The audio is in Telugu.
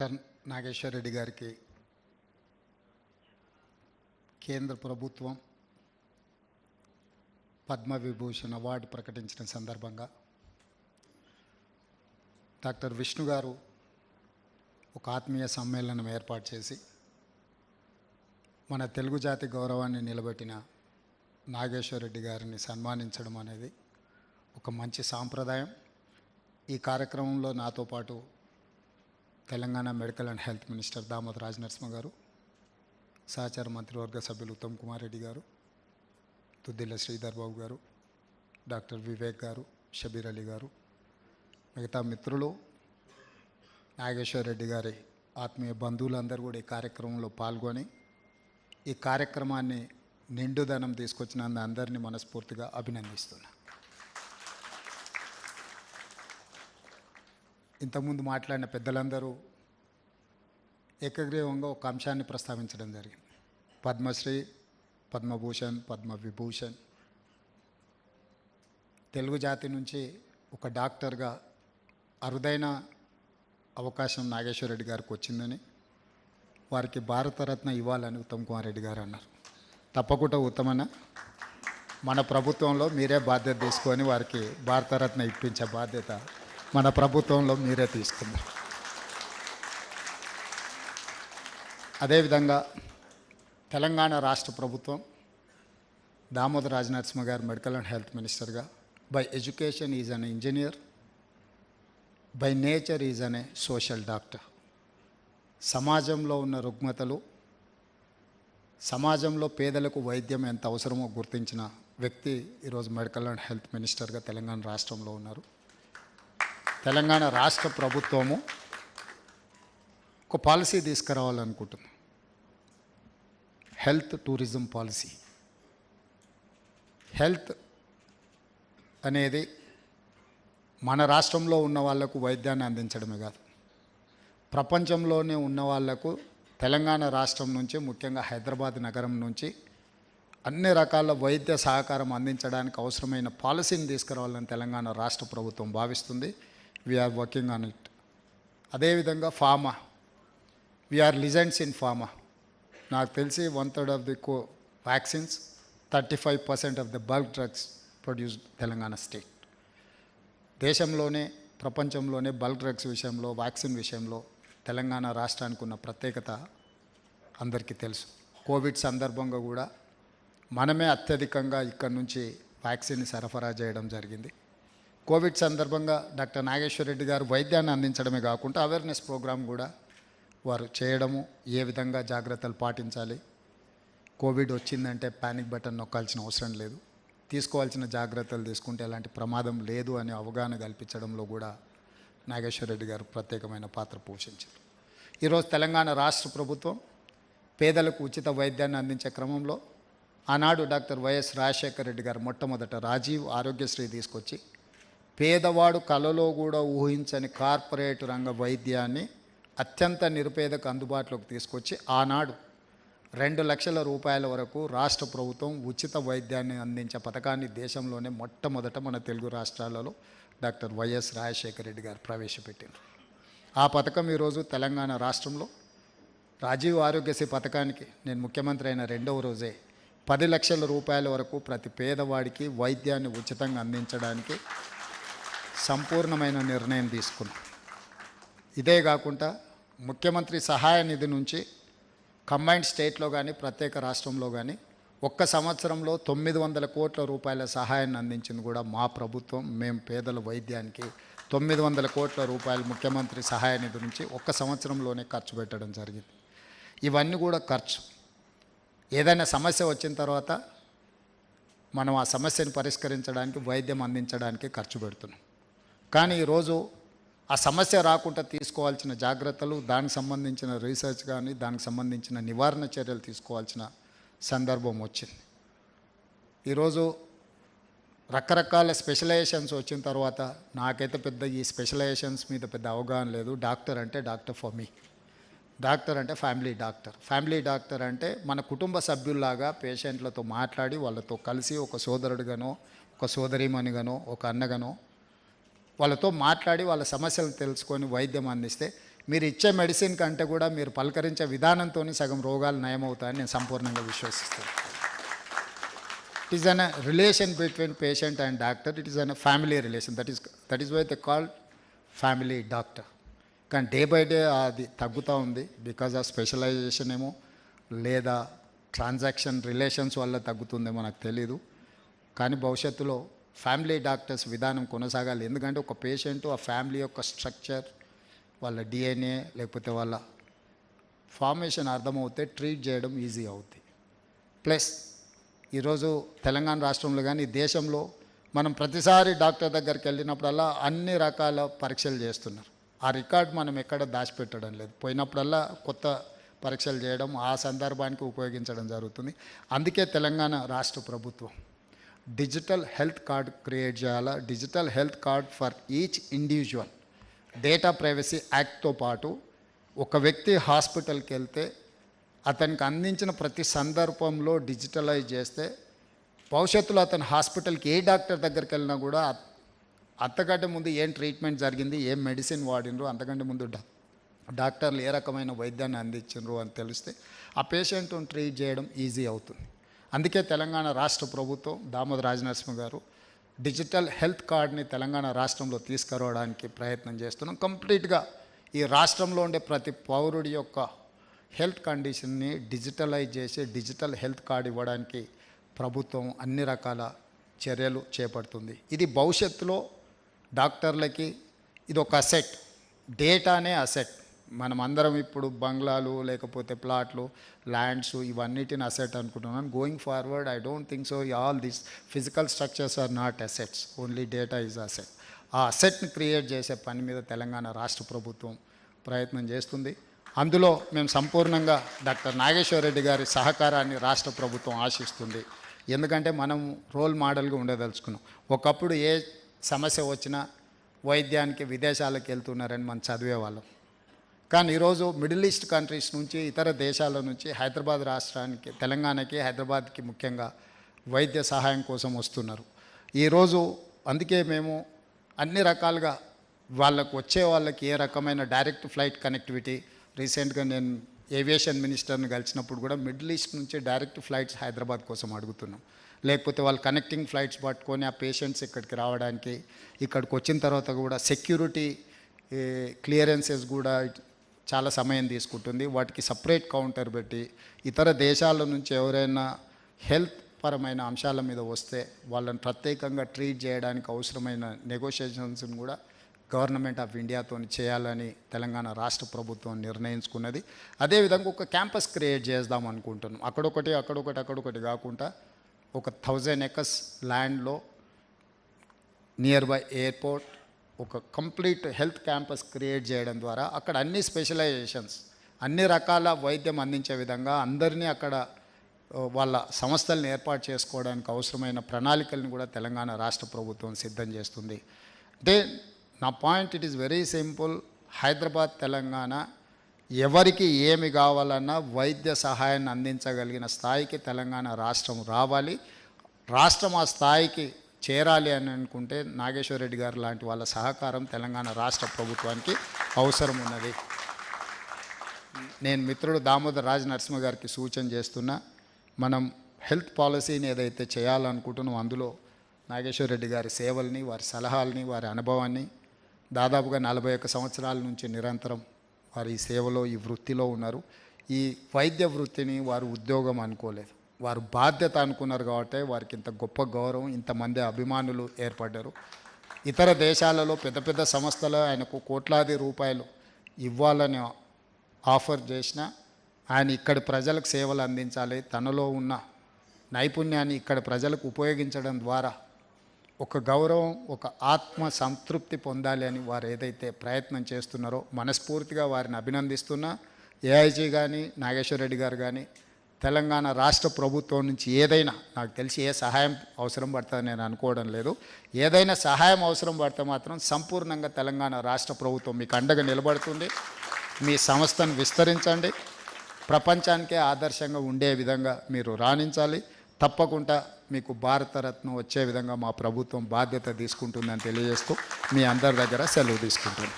నాగేశ్వర రెడ్డి గారికి కేంద్ర ప్రభుత్వం పద్మవిభూషణ్ అవార్డు ప్రకటించిన సందర్భంగా డాక్టర్ విష్ణు గారు ఒక ఆత్మీయ సమ్మేళనం ఏర్పాటు చేసి మన తెలుగు జాతి గౌరవాన్ని నిలబెట్టిన నాగేశ్వర రెడ్డి గారిని సన్మానించడం అనేది ఒక మంచి సాంప్రదాయం. ఈ కార్యక్రమంలో నాతో పాటు Telangana medical and health minister Damodar Rajanarasimha గారు, సహచార మంత్రివర్గ సభ్యులు ఉత్తమ్ కుమార్ రెడ్డి గారు, తుద్దిల్ల శ్రీధర్ బాబు గారు, డాక్టర్ వివేక్ గారు, షబీర్ అలీ గారు, మిగతా మిత్రులు, నాగేశ్వర రెడ్డి గారి ఆత్మీయ బంధువులందరూ కూడా ఈ కార్యక్రమంలో పాల్గొని ఈ కార్యక్రమాన్ని నిండుదనం తీసుకొచ్చిన అందరినీ మనస్ఫూర్తిగా అభినందిస్తున్నా. ఇంతకుముందు మాట్లాడిన పెద్దలందరూ ఏకగ్రీవంగా ఒక అంశాన్ని ప్రస్తావించడం జరిగింది. పద్మశ్రీ, పద్మభూషణ్, పద్మవిభూషణ్. తెలుగు జాతి నుంచి ఒక డాక్టర్గా అరుదైన అవకాశం నాగేశ్వర రెడ్డి గారికి వచ్చిందని, వారికి భారతరత్న ఇవ్వాలని ఉత్తమ్ కుమార్ రెడ్డి గారు అన్నారు. తప్పకుండా ఉత్తమన్న, మన ప్రభుత్వంలో మీరే బాధ్యత తీసుకొని వారికి భారతరత్న ఇప్పించే బాధ్యత మన ప్రభుత్వంలో మీరే తీసుకున్నారు. అదేవిధంగా తెలంగాణ రాష్ట్ర ప్రభుత్వం దామోదర్ రాజనరసింహ గారు మెడికల్ అండ్ హెల్త్ మినిస్టర్గా by education is an engineer, by nature is an A social doctor. సమాజంలో ఉన్న రుగ్మతలు, సమాజంలో పేదలకు వైద్యం ఎంత అవసరమో గుర్తించిన వ్యక్తి ఈరోజు మెడికల్ అండ్ హెల్త్ మినిస్టర్గా తెలంగాణ రాష్ట్రంలో ఉన్నారు. తెలంగాణ రాష్ట్ర ప్రభుత్వము ఒక పాలసీ తీసుకురావాలనుకుంటుంది, హెల్త్ టూరిజం పాలసీ. హెల్త్ అనేది మన రాష్ట్రంలో ఉన్న వాళ్లకు వైద్యాన్ని అందించడమే కాదు, ప్రపంచంలోనే ఉన్న వాళ్లకు తెలంగాణ రాష్ట్రం నుంచి, ముఖ్యంగా హైదరాబాద్ నగరం నుంచి అన్ని రకాల వైద్య సహకారం అందించడానికి అవసరమైన పాలసీని తీసుకురావాలని తెలంగాణ రాష్ట్ర ప్రభుత్వం భావిస్తుంది. We are working on it. అదేవిధంగా pharma, we are legends in pharma. నాకు తెలిసి 1/3 of the vaccines, 35% of the bulk drugs produced Telangana state. దేశంలోనే, ప్రపంచంలోనే బల్క్ డ్రగ్స్ విషయంలో, వ్యాక్సిన్ విషయంలో తెలంగాణ రాష్ట్రానికి ఉన్న ప్రత్యేకత అందరికీ తెలుసు. కోవిడ్ సందర్భంగా కూడా మనమే అత్యధికంగా ఇక్కడ నుంచి వ్యాక్సిన్ని సరఫరా చేయడం జరిగింది. కోవిడ్ సందర్భంగా డాక్టర్ నాగేశ్వర రెడ్డి గారు వైద్యాన్ని అందించడమే కాకుండా అవేర్నెస్ ప్రోగ్రాం కూడా వారు చేయడము, ఏ విధంగా జాగ్రత్తలు పాటించాలి, కోవిడ్ వచ్చిందంటే ప్యానిక్ బటన్ నొక్కాల్సిన అవసరం లేదు, తీసుకోవాల్సిన జాగ్రత్తలు తీసుకుంటే ఎలాంటి ప్రమాదం లేదు అనే అవగాహన కల్పించడంలో కూడా నాగేశ్వర రెడ్డి గారు ప్రత్యేకమైన పాత్ర పోషించారు. ఈరోజు తెలంగాణ రాష్ట్ర ప్రభుత్వం పేదలకు ఉచిత వైద్యాన్ని అందించే క్రమంలో ఆనాడు డాక్టర్ వైఎస్ రాజశేఖర రెడ్డి గారు మొట్టమొదట రాజీవ్ ఆరోగ్యశ్రీ తీసుకొచ్చి పేదవాడు కలలో కూడా ఊహించని కార్పొరేట్ రంగ వైద్యాన్ని అత్యంత నిరుపేదకు అందుబాటులోకి తీసుకొచ్చి ఆనాడు 2 లక్షల రూపాయల వరకు రాష్ట్ర ప్రభుత్వం ఉచిత వైద్యాన్ని అందించే పథకాన్ని దేశంలోనే మొట్టమొదట మన తెలుగు రాష్ట్రాలలో డాక్టర్ వైఎస్ రాజశేఖర రెడ్డి గారు ప్రవేశపెట్టారు. ఆ పథకం ఈరోజు తెలంగాణ రాష్ట్రంలో రాజీవ్ ఆరోగ్యశ్రీ పథకానికి నేను ముఖ్యమంత్రి అయిన 2వ రోజే 10 లక్షల రూపాయల వరకు ప్రతి పేదవాడికి వైద్యాన్ని ఉచితంగా అందించడానికి సంపూర్ణమైన నిర్ణయం తీసుకున్నాం. ఇదే కాకుండా ముఖ్యమంత్రి సహాయ నిధి నుంచి కంబైన్డ్ స్టేట్లో కానీ ప్రత్యేక రాష్ట్రంలో కానీ ఒక్క సంవత్సరంలో 900 కోట్ల రూపాయల సహాయాన్ని అందించింది కూడా మా ప్రభుత్వం. మేము పేదల వైద్యానికి 900 కోట్ల రూపాయలు ముఖ్యమంత్రి సహాయ నిధి నుంచి ఒక్క సంవత్సరంలోనే ఖర్చు పెట్టడం జరిగింది. ఇవన్నీ కూడా ఖర్చు. ఏదైనా సమస్య వచ్చిన తర్వాత మనం ఆ సమస్యను పరిష్కరించడానికి, వైద్యం అందించడానికి ఖర్చు పెడుతున్నాం. కానీ ఈరోజు ఆ సమస్య రాకుండా తీసుకోవాల్సిన జాగ్రత్తలు, దానికి సంబంధించిన రీసెర్చ్ కానీ, దానికి సంబంధించిన నివారణ చర్యలు తీసుకోవాల్సిన సందర్భం వచ్చింది. ఈరోజు రకరకాల స్పెషలైజేషన్స్ వచ్చిన తర్వాత నాకైతే పెద్ద ఈ స్పెషలైజేషన్స్ మీద పెద్ద అవగాహన లేదు. డాక్టర్ అంటే డాక్టర్ ఫర్ మీ, డాక్టర్ అంటే ఫ్యామిలీ డాక్టర్. ఫ్యామిలీ డాక్టర్ అంటే మన కుటుంబ సభ్యుల్లాగా పేషెంట్లతో మాట్లాడి వాళ్ళతో కలిసి ఒక సోదరుడిగానో, ఒక సోదరీమణిగానో, ఒక అన్నగానో వాళ్ళతో మాట్లాడి వాళ్ళ సమస్యలను తెలుసుకొని వైద్యం అందిస్తే మీరు ఇచ్చే మెడిసిన్ కంటే కూడా మీరు పలకరించే విధానంతో సగం రోగాలు నయమవుతాయని నేను సంపూర్ణంగా విశ్వసిస్తాను. It is an relation between patient and doctor. It is an family relation. That is why they called family doctor. కానీ డే బై డే అది తగ్గుతూ ఉంది. బికాజ్ ఆఫ్ స్పెషలైజేషన్ ఏమో లేదా ట్రాన్సాక్షన్ రిలేషన్స్ వల్ల తగ్గుతుందేమో నాకు తెలీదు. కానీ భవిష్యత్తులో ఫ్యామిలీ డాక్టర్స్ విధానం కొనసాగాలి. ఎందుకంటే ఒక పేషెంట్ ఆ ఫ్యామిలీ యొక్క స్ట్రక్చర్, వాళ్ళ డిఎన్ఏ లేకపోతే వాళ్ళ ఫార్మేషన్ అర్థమవుతే ట్రీట్ చేయడం ఈజీ అవుతుంది. ప్లస్ ఈరోజు తెలంగాణ రాష్ట్రంలో కానీ దేశంలో మనం ప్రతిసారి డాక్టర్ దగ్గరికి వెళ్ళినప్పుడల్లా అన్ని రకాల పరీక్షలు చేస్తున్నారు. ఆ రికార్డ్ మనం ఎక్కడ దాచిపెట్టడం లేదు. పోయినప్పుడల్లా కొత్త పరీక్షలు చేయడం ఆ సందర్భానికి ఉపయోగించడం జరుగుతుంది. అందుకే తెలంగాణ రాష్ట్ర ప్రభుత్వం డిజిటల్ హెల్త్ కార్డ్ క్రియేట్ చేయాలా. Digital health card for each individual. Data privacy యాక్ట్తో పాటు ఒక వ్యక్తి హాస్పిటల్కి వెళ్తే అతనికి అందించిన ప్రతి సందర్భంలో డిజిటలైజ్ చేస్తే భవిష్యత్తులో అతను హాస్పిటల్కి ఏ డాక్టర్ దగ్గరికి వెళ్ళినా కూడా అంతకంటే ముందు ఏం ట్రీట్మెంట్ జరిగింది, ఏం మెడిసిన్ వాడినరు, అంతకంటే ముందు డాక్టర్లు ఏ రకమైన వైద్యాన్ని అందించరు అని తెలిస్తే ఆ పేషెంట్ను ట్రీట్ చేయడం ఈజీ అవుతుంది. అందుకే తెలంగాణ రాష్ట్ర ప్రభుత్వం దామోదర రాజనరసింహ గారు డిజిటల్ హెల్త్ కార్డ్ని తెలంగాణ రాష్ట్రంలో తీసుకురావడానికి ప్రయత్నం చేస్తున్నాం. కంప్లీట్గా ఈ రాష్ట్రంలో ఉండే ప్రతి పౌరుడి యొక్క హెల్త్ కండిషన్ని డిజిటలైజ్ చేసి డిజిటల్ హెల్త్ కార్డ్ ఇవ్వడానికి ప్రభుత్వం అన్ని రకాల చర్యలు చేపడుతుంది. ఇది భవిష్యత్తులో డాక్టర్లకి ఇది ఒక అసెట్. డేటానే అసెట్. మనం అందరం ఇప్పుడు బంగ్లాలు లేకపోతే ప్లాట్లు, ల్యాండ్స్ ఇవన్నిటిని అసెట్ అనుకుంటున్నాను. Going forward I don't think so. All these physical structures are not assets, only data is asset. ఆ అసెట్ని క్రియేట్ చేసే పని మీద తెలంగాణ రాష్ట్ర ప్రభుత్వం ప్రయత్నం చేస్తుంది. అందులో మేము సంపూర్ణంగా డాక్టర్ నాగేశ్వర రెడ్డి గారి సహకారాన్ని రాష్ట్ర ప్రభుత్వం ఆశిస్తుంది. ఎందుకంటే మనం రోల్ మోడల్గా ఉండదలుచుకున్నాం. ఒకప్పుడు ఏ సమస్య వచ్చినా వైద్యానికి విదేశాలకు వెళ్తున్నారని మనం చదివేవాళ్ళం. కానీ ఈరోజు మిడిల్ ఈస్ట్ కంట్రీస్ నుంచి, ఇతర దేశాల నుంచి హైదరాబాద్ రాష్ట్రానికి, తెలంగాణకి, హైదరాబాద్కి ముఖ్యంగా వైద్య సహాయం కోసం వస్తున్నారు. ఈరోజు అందుకే మేము అన్ని రకాలుగా వాళ్ళకు వచ్చే వాళ్ళకి ఏ రకమైన డైరెక్ట్ ఫ్లైట్ కనెక్టివిటీ, రీసెంట్గా నేను ఏవియేషన్ మినిస్టర్ని కలిసినప్పుడు కూడా మిడిల్ ఈస్ట్ నుంచి డైరెక్ట్ ఫ్లైట్స్ హైదరాబాద్ కోసం అడుగుతున్నాం. లేకపోతే వాళ్ళు కనెక్టింగ్ ఫ్లైట్స్ పట్టుకొని ఆ పేషెంట్స్ ఇక్కడికి రావడానికి, ఇక్కడికి వచ్చిన తర్వాత కూడా సెక్యూరిటీ క్లియరెన్సెస్ కూడా చాలా సమయం తీసుకుంటుంది. వాటికి సపరేట్ కౌంటర్ పెట్టి ఇతర దేశాల నుంచి ఎవరైనా హెల్త్ పరమైన అంశాల మీద వస్తే వాళ్ళని ప్రత్యేకంగా ట్రీట్ చేయడానికి అవసరమైన నెగోషియేషన్స్ని కూడా గవర్నమెంట్ ఆఫ్ ఇండియాతో చేయాలని తెలంగాణ రాష్ట్ర ప్రభుత్వం నిర్ణయించుకున్నది. అదేవిధంగా ఒక క్యాంపస్ క్రియేట్ చేద్దాం అనుకుంటున్నాం. అక్కడొకటి కాకుండా ఒక 1000 acres ల్యాండ్లో నియర్ బై ఎయిర్పోర్ట్ ఒక కంప్లీట్ హెల్త్ క్యాంపస్ క్రియేట్ చేయడం ద్వారా అక్కడ అన్ని స్పెషలైజేషన్స్, అన్ని రకాల వైద్యం అందించే విధంగా అందరినీ అక్కడ వాళ్ళ సంస్థలను ఏర్పాటు చేసుకోవడానికి అవసరమైన ప్రణాళికలను కూడా తెలంగాణ రాష్ట్ర ప్రభుత్వం సిద్ధం చేస్తుంది. అంటే నా point it is very simple. Hyderabad, Telangana ఎవరికి ఏమి కావాలన్నా వైద్య సహాయాన్ని అందించగలిగిన స్థాయికి తెలంగాణ రాష్ట్రం రావాలి. రాష్ట్రం ఆ స్థాయికి చేరాలి అని అనుకుంటే నాగేశ్వర రెడ్డి గారు లాంటి వాళ్ళ సహకారం తెలంగాణ రాష్ట్ర ప్రభుత్వానికి అవసరం ఉన్నది. నేను మిత్రుడు దామోదర రాజనరసింహ గారికి సూచన చేస్తున్నా, మనం హెల్త్ పాలసీని ఏదైతే చేయాలనుకుంటున్నాం అందులో నాగేశ్వర రెడ్డి గారి సేవల్ని, వారి సలహాలని, వారి అనుభవాన్ని దాదాపుగా 41 సంవత్సరాల నుంచి నిరంతరం వారు ఈ సేవలో, ఈ వృత్తిలో ఉన్నారు. ఈ వైద్య వృత్తిని వారు ఉద్యోగం అనుకోలేదు, వారు బాధ్యత అనుకున్నారు. కాబట్టి వారికి ఇంత గొప్ప గౌరవం, ఇంతమంది అభిమానులు ఏర్పడ్డారు. ఇతర దేశాలలో పెద్ద పెద్ద సంస్థలు ఆయనకు కోట్లాది రూపాయలు ఇవ్వాలని ఆఫర్ చేసిన ఆయన ఇక్కడి ప్రజలకు సేవలు అందించాలి, తనలో ఉన్న నైపుణ్యాన్ని ఇక్కడ ప్రజలకు ఉపయోగించడం ద్వారా ఒక గౌరవం, ఒక ఆత్మ సంతృప్తి పొందాలి అని వారు ఏదైతే ప్రయత్నం చేస్తున్నారో మనస్ఫూర్తిగా వారిని అభినందిస్తున్నా. ఏఐజీ కానీ, నాగేశ్వర రెడ్డి గారు కానీ తెలంగాణ రాష్ట్ర ప్రభుత్వం నుంచి ఏదైనా, నాకు తెలిసి ఏ సహాయం అవసరం పడుతుందని నేను అనుకోవడం లేదు, ఏదైనా సహాయం అవసరం పడితే మాత్రం సంపూర్ణంగా తెలంగాణ రాష్ట్ర ప్రభుత్వం మీకు అండగా నిలబడుతుంది. మీ సంస్థను విస్తరించండి, ప్రపంచానికే ఆదర్శంగా ఉండే విధంగా మీరు రాణించాలి. తప్పకుండా మీకు భారతరత్న వచ్చే విధంగా మా ప్రభుత్వం బాధ్యత తీసుకుంటుందని తెలియజేస్తూ మీ అందరి దగ్గర సెలవు తీసుకుంటున్నాను.